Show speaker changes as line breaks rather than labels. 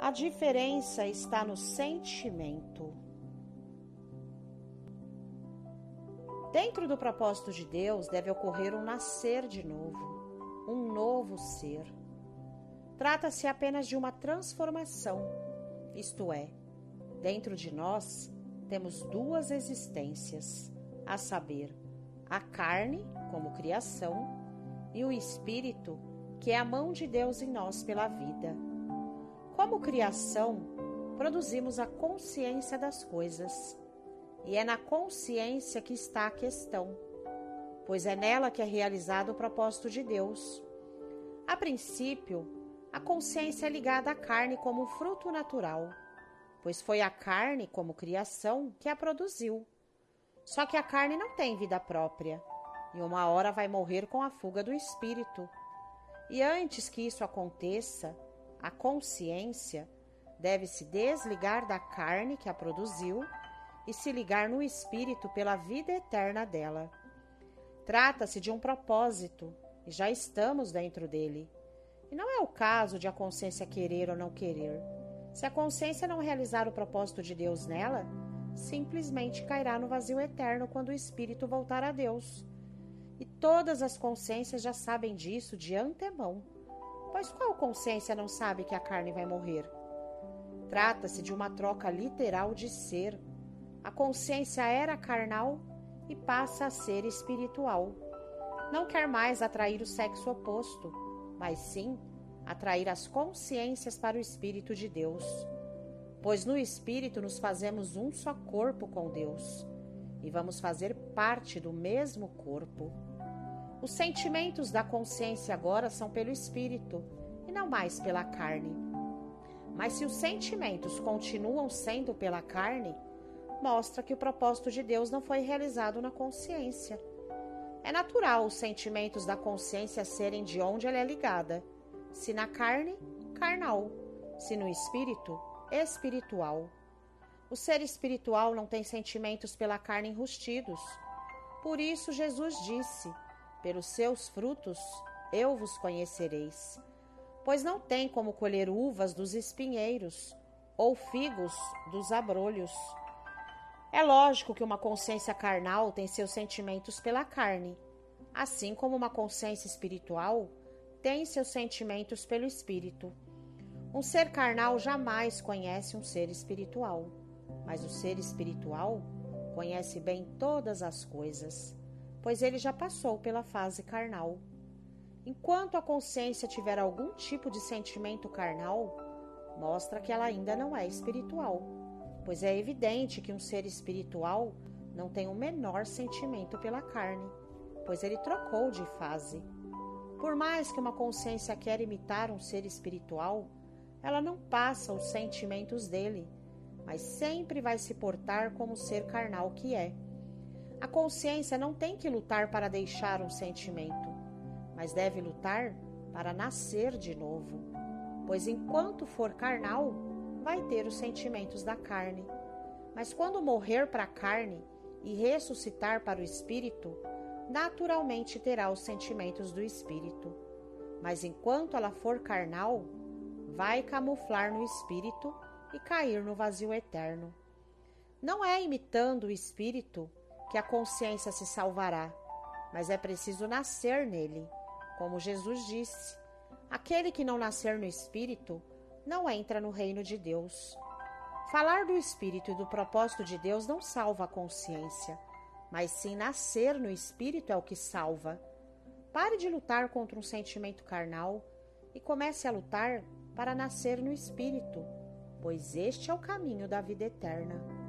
A diferença está no sentimento. Dentro do propósito de Deus deve ocorrer um nascer de novo, um novo ser. Trata-se apenas de uma transformação, isto é, dentro de nós temos duas existências, a saber, a carne como criação e o espírito, que é a mão de Deus em nós pela vida. Como criação, produzimos a consciência das coisas, e é na consciência que está a questão, pois é nela que é realizado o propósito de Deus. A princípio, a consciência é ligada à carne como um fruto natural, pois foi a carne, como criação, que a produziu. Só que a carne não tem vida própria, e uma hora vai morrer com a fuga do espírito. E antes que isso aconteça, a consciência deve se desligar da carne que a produziu e se ligar no espírito pela vida eterna dela. Trata-se de um propósito, e já estamos dentro dele. E não é o caso de a consciência querer ou não querer. Se a consciência não realizar o propósito de Deus nela, simplesmente cairá no vazio eterno quando o espírito voltar a Deus. E todas as consciências já sabem disso de antemão, pois qual consciência não sabe que a carne vai morrer? Trata-se de uma troca literal de ser. A consciência era carnal e passa a ser espiritual. Não quer mais atrair o sexo oposto, mas sim atrair as consciências para o Espírito de Deus. Pois no Espírito nos fazemos um só corpo com Deus e vamos fazer parte do mesmo corpo. Os sentimentos da consciência agora são pelo Espírito e não mais pela carne. Mas se os sentimentos continuam sendo pela carne, mostra que o propósito de Deus não foi realizado na consciência. É natural os sentimentos da consciência serem de onde ela é ligada. Se na carne, carnal. Se no espírito, espiritual. O ser espiritual não tem sentimentos pela carne enrustidos. Por isso Jesus disse: pelos seus frutos eu vos conhecereis. Pois não tem como colher uvas dos espinheiros ou figos dos abrolhos. É lógico que uma consciência carnal tem seus sentimentos pela carne, assim como uma consciência espiritual tem seus sentimentos pelo espírito. Um ser carnal jamais conhece um ser espiritual, mas o ser espiritual conhece bem todas as coisas, pois ele já passou pela fase carnal. Enquanto a consciência tiver algum tipo de sentimento carnal, mostra que ela ainda não é espiritual, pois é evidente que um ser espiritual não tem o menor sentimento pela carne, pois ele trocou de fase. Por mais que uma consciência queira imitar um ser espiritual, ela não passa os sentimentos dele, mas sempre vai se portar como o ser carnal que é. A consciência não tem que lutar para deixar um sentimento, mas deve lutar para nascer de novo, pois enquanto for carnal, vai ter os sentimentos da carne. Mas quando morrer para a carne e ressuscitar para o espírito, naturalmente terá os sentimentos do espírito. Mas enquanto ela for carnal, vai camuflar no espírito e cair no vazio eterno. Não é imitando o espírito que a consciência se salvará, mas é preciso nascer nele. Como Jesus disse, aquele que não nascer no espírito não entra no reino de Deus. Falar do espírito e do propósito de Deus não salva a consciência, mas sim nascer no espírito é o que salva. Pare de lutar contra um sentimento carnal e comece a lutar para nascer no espírito, pois este é o caminho da vida eterna.